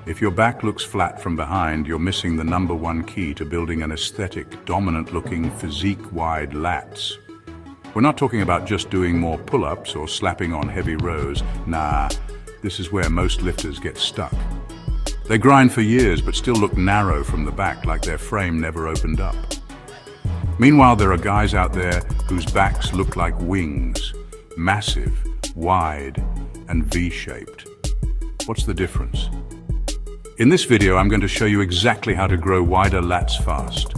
If your back looks flat from behind, you're missing the number one key to building an aesthetic, dominant-looking, physique-wide lats. We're not talking about just doing more pull-ups or slapping on heavy rows. Nah, this is where most lifters get stuck. They grind for years but still look narrow from the back, like their frame never opened up. Meanwhile, there are guys out there whose backs look like wings, massive, wide, and V-shaped. What's the difference? In this video, I'm going to show you exactly how to grow wider lats fast.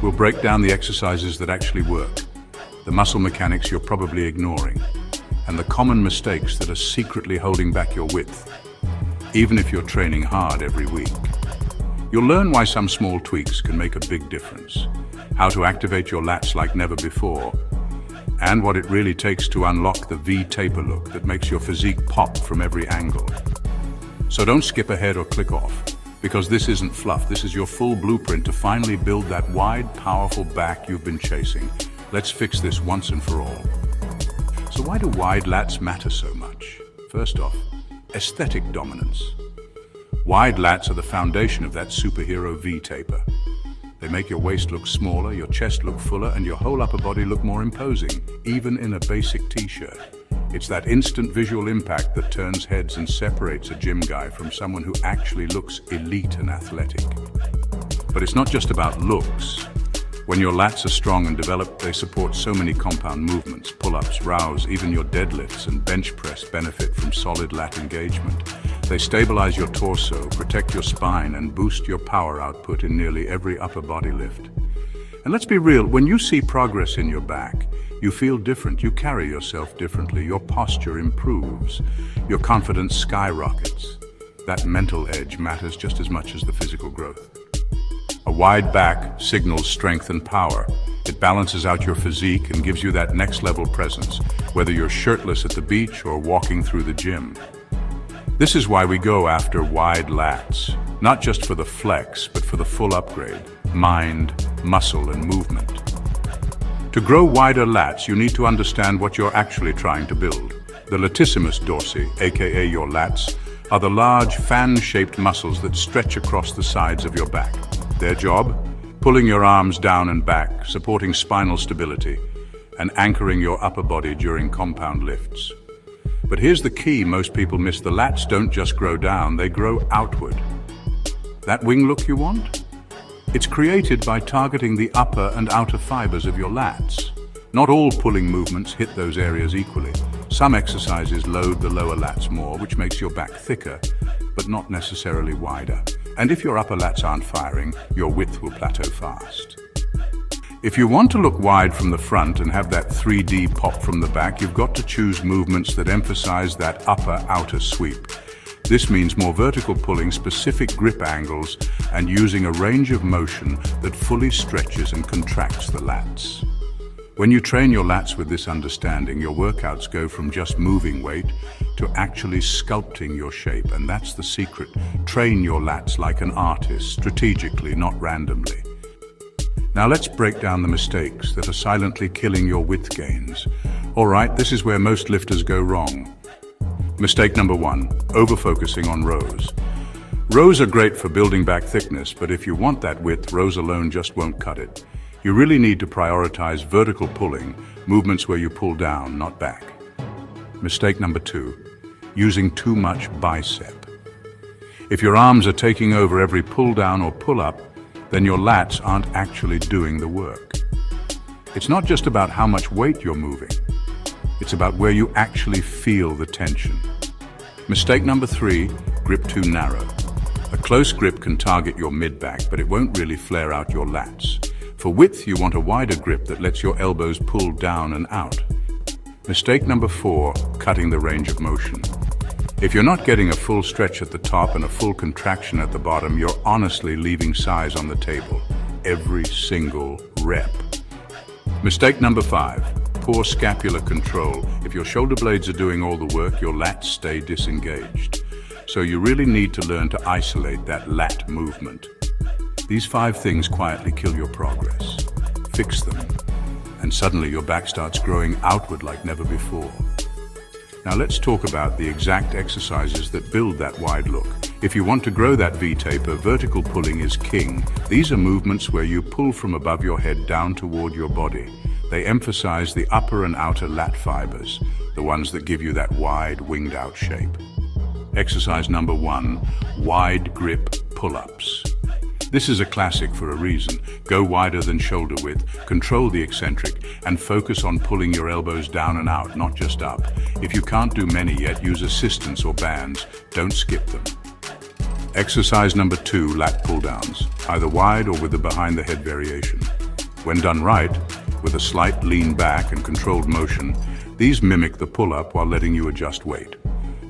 We'll break down the exercises that actually work, the muscle mechanics you're probably ignoring, and the common mistakes that are secretly holding back your width, even if you're training hard every week. You'll learn why some small tweaks can make a big difference, how to activate your lats like never before, and what it really takes to unlock the V-taper look that makes your physique pop from every angle. So don't skip ahead or click off, because this isn't fluff. This is your full blueprint to finally build that wide, powerful back you've been chasing. Let's fix this once and for all. So why do wide lats matter so much? First off, aesthetic dominance. Wide lats are the foundation of that superhero V-taper. They make your waist look smaller, your chest look fuller, and your whole upper body look more imposing, even in a basic t-shirt. It's that instant visual impact that turns heads and separates a gym guy from someone who actually looks elite and athletic. But it's not just about looks. When your lats are strong and developed, they support so many compound movements. Pull-ups, rows, even your deadlifts and bench press benefit from solid lat engagement. They stabilize your torso, protect your spine, and boost your power output in nearly every upper body lift. And let's be real, when you see progress in your back, you feel different, you carry yourself differently, your posture improves, your confidence skyrockets. That mental edge matters just as much as the physical growth. A wide back signals strength and power. It balances out your physique and gives you that next level presence, whether you're shirtless at the beach or walking through the gym. This is why we go after wide lats, not just for the flex, but for the full upgrade, mind, muscle, and movement. To grow wider lats, you need to understand what you're actually trying to build. The latissimus dorsi, aka your lats, are the large fan-shaped muscles that stretch across the sides of your back. Their job? Pulling your arms down and back, supporting spinal stability, and anchoring your upper body during compound lifts. But here's the key most people miss. The lats don't just grow down, they grow outward. That wing look you want? It's created by targeting the upper and outer fibers of your lats. Not all pulling movements hit those areas equally. Some exercises load the lower lats more, which makes your back thicker, but not necessarily wider. And if your upper lats aren't firing, your width will plateau fast. If you want to look wide from the front and have that 3D pop from the back, you've got to choose movements that emphasize that upper-outer sweep. This means more vertical pulling, specific grip angles, and using a range of motion that fully stretches and contracts the lats. When you train your lats with this understanding, your workouts go from just moving weight to actually sculpting your shape, and that's the secret. Train your lats like an artist, strategically, not randomly. Now let's break down the mistakes that are silently killing your width gains. All right, this is where most lifters go wrong. Mistake number 1, over-focusing on rows. Rows are great for building back thickness, but if you want that width, rows alone just won't cut it. You really need to prioritize vertical pulling, movements where you pull down, not back. Mistake number 2, using too much bicep. If your arms are taking over every pull down or pull up, then your lats aren't actually doing the work. It's not just about how much weight you're moving. It's about where you actually feel the tension. Mistake number 3, grip too narrow. A close grip can target your mid-back, but it won't really flare out your lats. For width, you want a wider grip that lets your elbows pull down and out. Mistake number 4, cutting the range of motion. If you're not getting a full stretch at the top and a full contraction at the bottom, you're honestly leaving size on the table, every single rep. Mistake number 5, poor scapular control. If your shoulder blades are doing all the work, your lats stay disengaged. So you really need to learn to isolate that lat movement. These 5 things quietly kill your progress. Fix them, and suddenly your back starts growing outward like never before. Now let's talk about the exact exercises that build that wide look. If you want to grow that V-taper, vertical pulling is king. These are movements where you pull from above your head down toward your body. They emphasize the upper and outer lat fibers, the ones that give you that wide, winged-out shape. Exercise number 1, wide grip pull-ups. This is a classic for a reason. Go wider than shoulder width, control the eccentric, and focus on pulling your elbows down and out, not just up. If you can't do many yet, use assistants or bands. Don't skip them. Exercise number 2, lat pull-downs, either wide or with a behind-the-head variation. When done right, with a slight lean back and controlled motion, these mimic the pull-up while letting you adjust weight.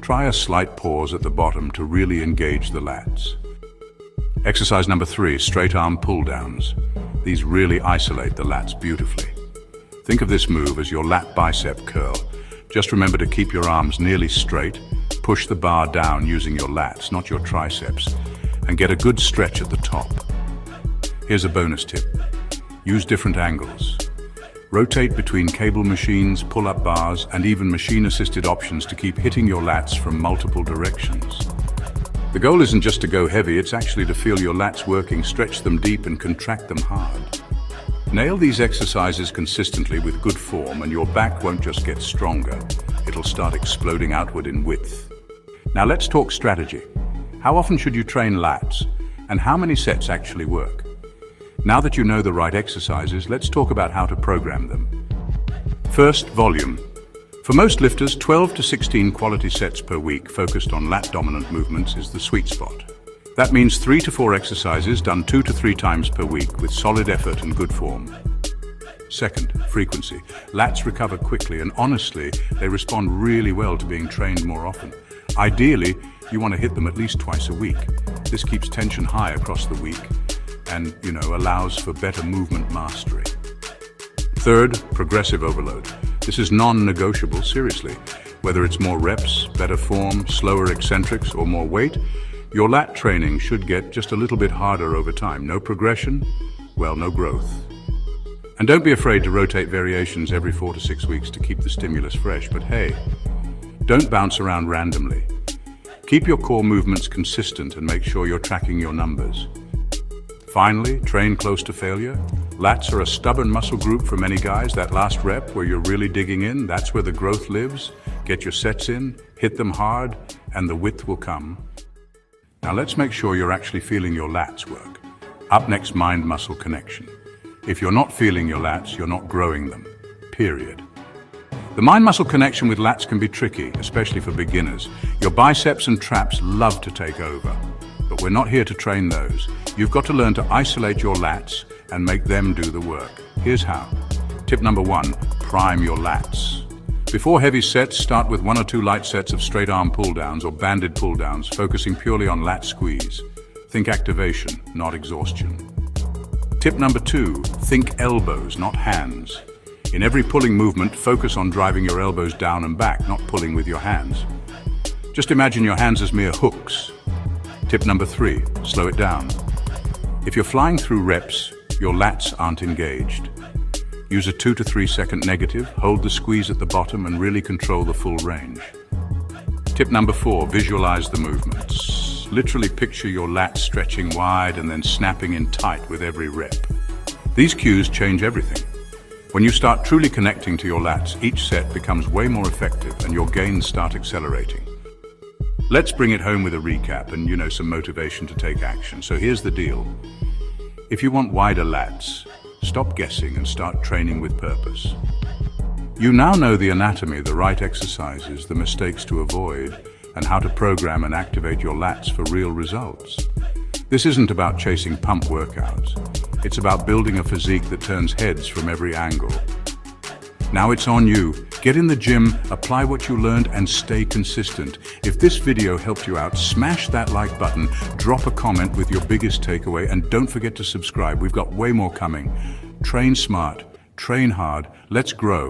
Try a slight pause at the bottom to really engage the lats. Exercise number 3, straight arm pull-downs. These really isolate the lats beautifully. Think of this move as your lat bicep curl. Just remember to keep your arms nearly straight, push the bar down using your lats, not your triceps, and get a good stretch at the top. Here's a bonus tip. Use different angles. Rotate between cable machines, pull-up bars, and even machine-assisted options to keep hitting your lats from multiple directions. The goal isn't just to go heavy, it's actually to feel your lats working, stretch them deep and contract them hard. Nail these exercises consistently with good form and your back won't just get stronger, it'll start exploding outward in width. Now let's talk strategy. How often should you train lats, and how many sets actually work? Now that you know the right exercises, let's talk about how to program them. First, volume. For most lifters, 12 to 16 quality sets per week focused on lat-dominant movements is the sweet spot. That means 3 to 4 exercises done 2 to 3 times per week with solid effort and good form. Second, frequency. Lats recover quickly and honestly, they respond really well to being trained more often. Ideally, you want to hit them at least twice a week. This keeps tension high across the week and, allows for better movement mastery. Third, progressive overload. This is non-negotiable, seriously. Whether it's more reps, better form, slower eccentrics, or more weight, your lat training should get just a little bit harder over time. No progression, well, no growth. And don't be afraid to rotate variations every 4 to 6 weeks to keep the stimulus fresh, but hey, don't bounce around randomly. Keep your core movements consistent and make sure you're tracking your numbers. Finally, train close to failure. Lats are a stubborn muscle group for many guys. That last rep where you're really digging in, that's where the growth lives. Get your sets in, hit them hard, and the width will come. Now let's make sure you're actually feeling your lats work. Up next, mind-muscle connection. If you're not feeling your lats, you're not growing them, period. The mind-muscle connection with lats can be tricky, especially for beginners. Your biceps and traps love to take over, but we're not here to train those. You've got to learn to isolate your lats and make them do the work. Here's how. Tip number 1, prime your lats. Before heavy sets, start with 1 or 2 light sets of straight arm pull-downs or banded pull-downs, focusing purely on lat squeeze. Think activation, not exhaustion. Tip number 2, think elbows, not hands. In every pulling movement, focus on driving your elbows down and back, not pulling with your hands. Just imagine your hands as mere hooks. Tip number 3, slow it down. If you're flying through reps, your lats aren't engaged. Use a 2 to 3 second negative, hold the squeeze at the bottom and really control the full range. Tip number 4, visualize the movements. Literally picture your lats stretching wide and then snapping in tight with every rep. These cues change everything. When you start truly connecting to your lats, each set becomes way more effective and your gains start accelerating. Let's bring it home with a recap and, some motivation to take action. So here's the deal. If you want wider lats, stop guessing and start training with purpose. You now know the anatomy, the right exercises, the mistakes to avoid, and how to program and activate your lats for real results. This isn't about chasing pump workouts. It's about building a physique that turns heads from every angle. Now it's on you. Get in the gym, apply what you learned, and stay consistent. If this video helped you out, smash that like button, drop a comment with your biggest takeaway, and don't forget to subscribe. We've got way more coming. Train smart, train hard, let's grow.